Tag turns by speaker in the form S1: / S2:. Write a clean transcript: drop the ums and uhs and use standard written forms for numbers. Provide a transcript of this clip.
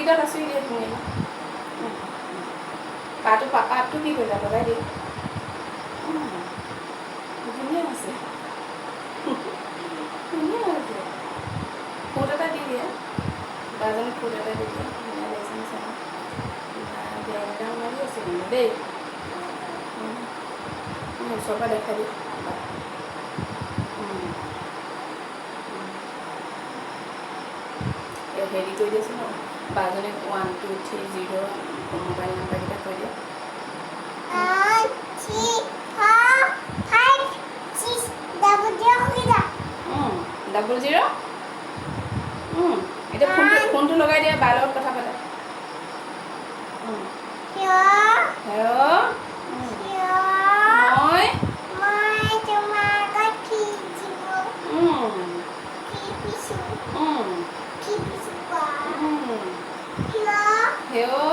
S1: ভিতৰত আছোঁ দিয়া ধুনীয়া পাতটো কি কৰিলা লগাই দিয়া ধুনীয়া আছে ধুনীয়া হৈছে ফুট এটা দি দিয়া বাজনী ফুট এটা দি দিয়া ধুনীয়া লাগিছে নিচিনা বেয়া মাৰি আছে কিন্তু দেই ওচৰৰ পৰা দেখাই দিয়া হেৰি কৰি দিয়েছে ন বাজনীক 1 2 3 0 মোবাইল নাম্বাৰকেইটা কৈ দিয়া 00 এতিয়া ফোনটো লগাই দিয়া বাৰ লগত কথা পাতা হেও